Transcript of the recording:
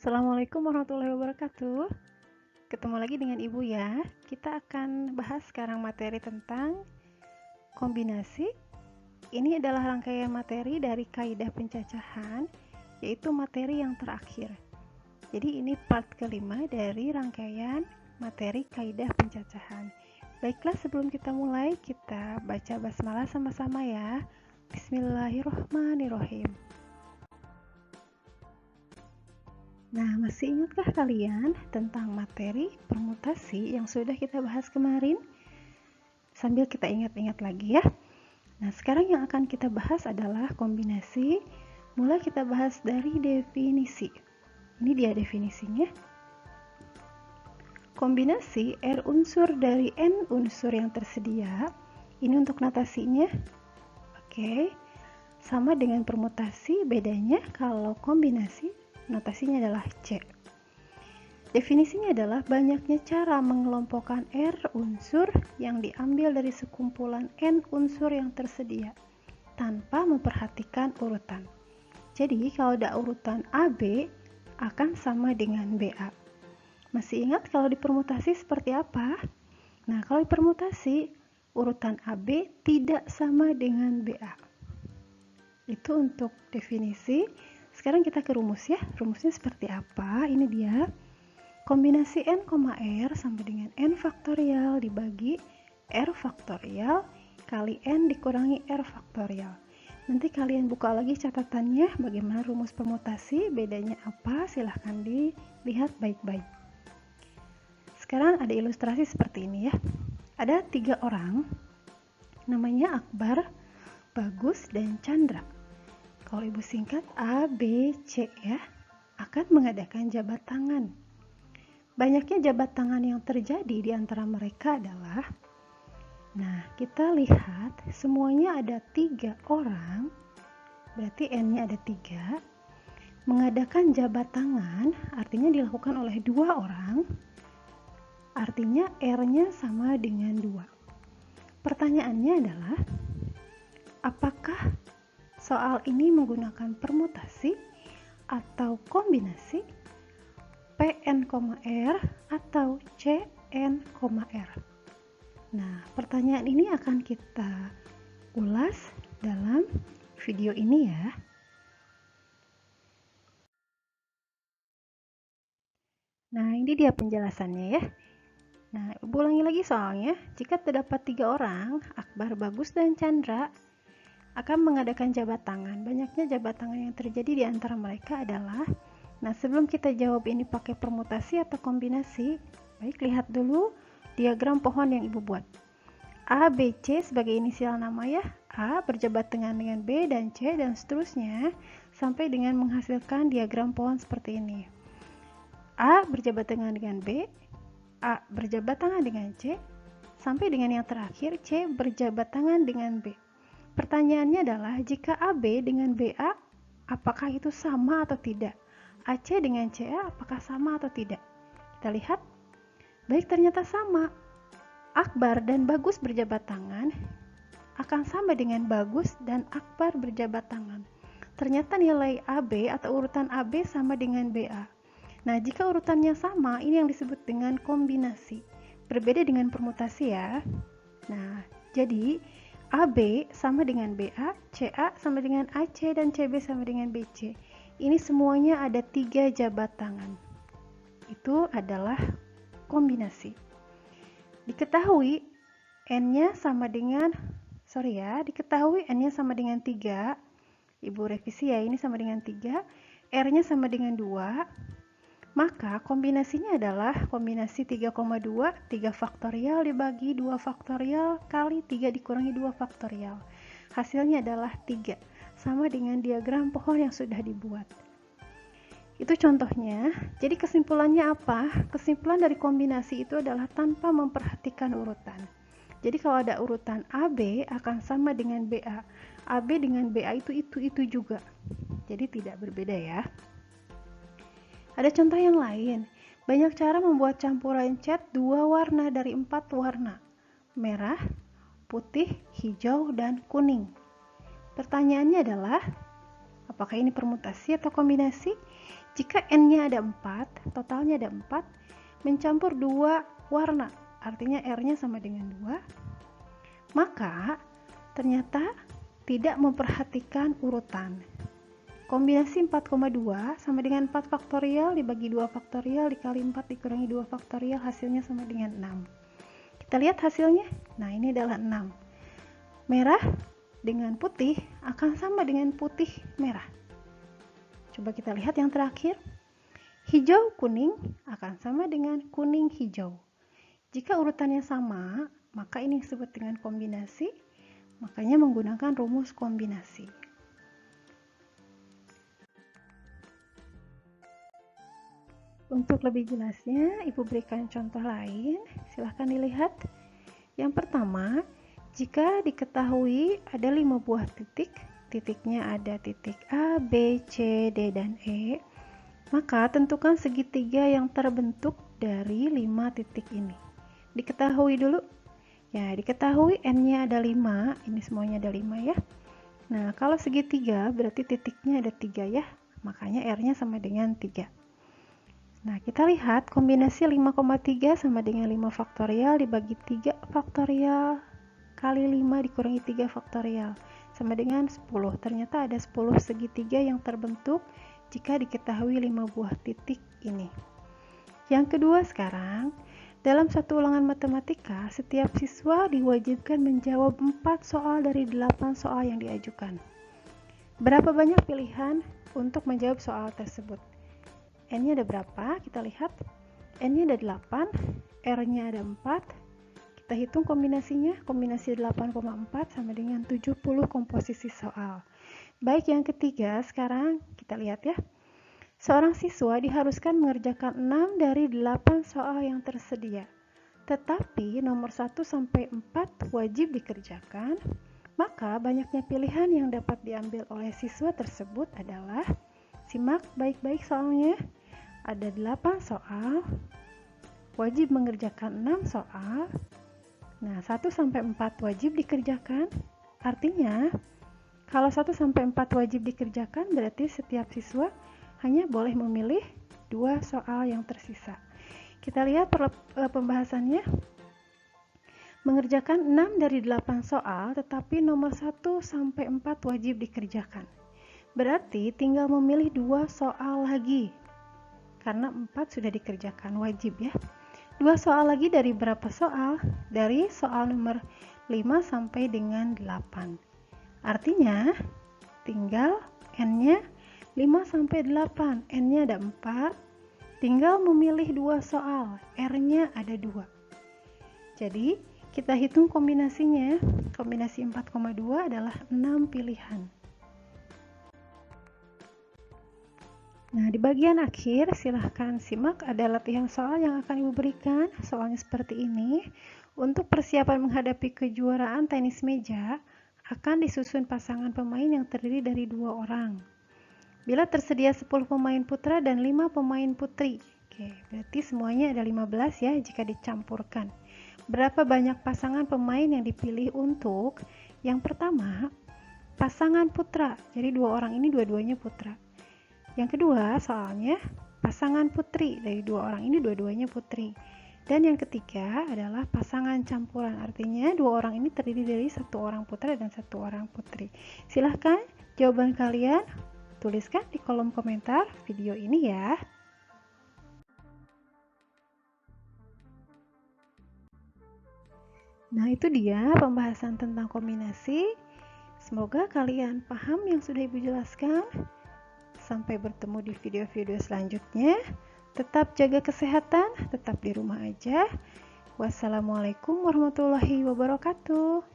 Assalamualaikum warahmatullahi wabarakatuh. Ketemu lagi dengan Ibu ya. Kita akan bahas sekarang materi tentang kombinasi. Ini adalah rangkaian materi dari kaidah pencacahan, yaitu materi yang terakhir. Jadi ini part kelima dari rangkaian materi kaidah pencacahan. Baiklah, sebelum kita mulai, kita baca basmalah sama-sama ya. Bismillahirrahmanirrahim. Nah, masih ingatkah kalian tentang materi permutasi yang sudah kita bahas kemarin? Sambil kita ingat-ingat lagi ya. Nah, sekarang yang akan kita bahas adalah kombinasi. Mulai kita bahas dari definisi. Ini dia definisinya. Kombinasi R unsur dari N unsur yang tersedia. Ini untuk notasinya. Oke. Sama dengan permutasi, bedanya kalau kombinasi notasinya adalah C. Definisinya adalah banyaknya cara mengelompokkan R unsur yang diambil dari sekumpulan N unsur yang tersedia tanpa memperhatikan urutan. Jadi kalau ada urutan AB akan sama dengan BA. Masih ingat kalau di permutasi seperti apa? Nah, kalau di permutasi urutan AB tidak sama dengan BA. Itu untuk definisi. Sekarang kita ke rumus ya. Rumusnya seperti apa? Ini dia. Kombinasi N, R sama dengan N faktorial dibagi R faktorial kali N dikurangi R faktorial. Nanti kalian buka lagi catatannya bagaimana rumus permutasi, bedanya apa, silahkan dilihat baik-baik. Sekarang ada ilustrasi seperti ini ya. Ada 3 orang, namanya Akbar, Bagus, dan Chandra. Kalau ibu singkat A, B, C ya, akan mengadakan jabat tangan. Banyaknya jabat tangan yang terjadi di antara mereka adalah, nah kita lihat semuanya ada 3 orang, berarti N-nya ada 3, mengadakan jabat tangan artinya dilakukan oleh 2 orang, artinya R-nya sama dengan 2. Pertanyaannya adalah, apakah soal ini menggunakan permutasi atau kombinasi Pn, R atau Cn, R. Nah, pertanyaan ini akan kita ulas dalam video ini ya. Nah, ini dia penjelasannya ya. Nah, ulangi lagi soalnya. Jika terdapat 3 orang, Akbar, Bagus, dan Chandra akan mengadakan jabat tangan. Banyaknya jabat tangan yang terjadi di antara mereka adalah, nah sebelum kita jawab ini pakai permutasi atau kombinasi, baik lihat dulu diagram pohon yang ibu buat. A, B, C sebagai inisial nama ya. A berjabat tangan dengan B dan C dan seterusnya sampai dengan menghasilkan diagram pohon seperti ini. A berjabat tangan dengan B, A berjabat tangan dengan C, sampai dengan yang terakhir C berjabat tangan dengan B. Pertanyaannya adalah, jika AB dengan BA, apakah itu sama atau tidak? AC dengan CA, apakah sama atau tidak? Kita lihat. Baik, ternyata sama. Akbar dan Bagus berjabat tangan akan sama dengan Bagus dan Akbar berjabat tangan. Ternyata nilai AB atau urutan AB sama dengan BA. Nah, jika urutannya sama, ini yang disebut dengan kombinasi. Berbeda dengan permutasi ya. Nah, jadi AB sama dengan BA, CA sama dengan AC, dan CB sama dengan BC. Ini semuanya ada 3 jabat tangan. Itu adalah kombinasi. Diketahui N-nya sama dengan, diketahui N-nya sama dengan 3. Ibu revisi ya, ini sama dengan 3. R-nya sama dengan 2. Maka kombinasinya adalah kombinasi 3,2, 3 faktorial dibagi 2 faktorial kali 3 dikurangi 2 faktorial. Hasilnya adalah 3, sama dengan diagram pohon yang sudah dibuat. Itu contohnya. Jadi kesimpulannya apa? Kesimpulan dari kombinasi itu adalah tanpa memperhatikan urutan. Jadi kalau ada urutan AB akan sama dengan BA. AB dengan BA itu juga. Jadi tidak berbeda ya. Ada contoh yang lain. Banyak cara membuat campuran cat 2 warna dari 4 warna. Merah, putih, hijau, dan kuning. Pertanyaannya adalah, Apakah ini permutasi atau kombinasi? Jika N-nya ada 4, totalnya ada 4, mencampur 2 warna, artinya R-nya sama dengan 2, maka ternyata tidak memperhatikan urutan. Kombinasi 4,2 sama dengan 4 faktorial dibagi 2 faktorial dikali 4 dikurangi 2 faktorial, hasilnya sama dengan 6. Kita lihat hasilnya. Nah, ini adalah 6. Merah dengan putih akan sama dengan putih merah. Coba kita lihat yang terakhir. Hijau kuning akan sama dengan kuning hijau. Jika urutannya sama, maka ini disebut dengan kombinasi. Makanya menggunakan rumus kombinasi. Untuk lebih jelasnya, Ibu berikan contoh lain. Silahkan dilihat. Yang pertama, jika diketahui ada 5 buah titik, titiknya ada titik A, B, C, D, dan E, maka tentukan segitiga yang terbentuk dari 5 titik ini. Diketahui dulu. Ya, diketahui N-nya ada 5, ini semuanya ada 5 ya. Nah, kalau segitiga berarti titiknya ada 3 ya, makanya R-nya sama dengan 3. Nah, kita lihat kombinasi 5,3 sama dengan 5 faktorial dibagi 3 faktorial kali 5 dikurangi 3 faktorial sama dengan 10. Ternyata ada 10 segitiga yang terbentuk jika diketahui 5 buah titik ini. Yang kedua sekarang, dalam satu ulangan matematika, setiap siswa diwajibkan menjawab 4 soal dari 8 soal yang diajukan. Berapa banyak pilihan untuk menjawab soal tersebut? N-nya ada berapa? Kita lihat. N-nya ada 8, R-nya ada 4. Kita hitung kombinasinya. Kombinasi 8,4 sama dengan 70 komposisi soal. Baik, yang ketiga sekarang kita lihat ya. Seorang siswa diharuskan mengerjakan 6 dari 8 soal yang tersedia. Tetapi nomor 1 sampai 4 wajib dikerjakan. Maka banyaknya pilihan yang dapat diambil oleh siswa tersebut adalah, simak baik-baik soalnya. Ada 8 soal, wajib mengerjakan 6 soal. Nah, 1 sampai 4 wajib dikerjakan. Artinya, kalau 1 sampai 4 wajib dikerjakan, berarti setiap siswa hanya boleh memilih 2 soal yang tersisa. Kita lihat pembahasannya. Mengerjakan 6 dari 8 soal, tetapi nomor 1 sampai 4 wajib dikerjakan. Berarti tinggal memilih 2 soal lagi. Karena 4 sudah dikerjakan, wajib ya. 2 soal lagi dari berapa soal? Dari soal nomor 5 sampai dengan 8. Artinya, tinggal N-nya 5 sampai 8, N-nya ada 4, tinggal memilih 2 soal, R-nya ada 2. Jadi, kita hitung kombinasinya. Kombinasi 4,2 adalah 6 pilihan. Nah, di bagian akhir, silahkan simak ada latihan soal yang akan Ibu berikan. Soalnya seperti ini. Untuk persiapan menghadapi kejuaraan tenis meja, akan disusun pasangan pemain yang terdiri dari 2 orang. Bila tersedia 10 pemain putra dan 5 pemain putri. Oke, berarti semuanya ada 15 ya jika dicampurkan. Berapa banyak pasangan pemain yang dipilih untuk yang pertama, pasangan putra. Jadi 2 orang ini dua-duanya putra. Yang kedua, soalnya pasangan putri. Dari 2 orang ini dua-duanya putri. Dan yang ketiga adalah pasangan campuran. Artinya 2 orang ini terdiri dari 1 orang putra dan 1 orang putri. Silahkan jawaban kalian tuliskan di kolom komentar video ini ya. Nah, itu dia pembahasan tentang kombinasi. Semoga kalian paham yang sudah Ibu jelaskan. Sampai bertemu di video-video selanjutnya. Tetap jaga kesehatan, tetap di rumah aja. Wassalamualaikum warahmatullahi wabarakatuh.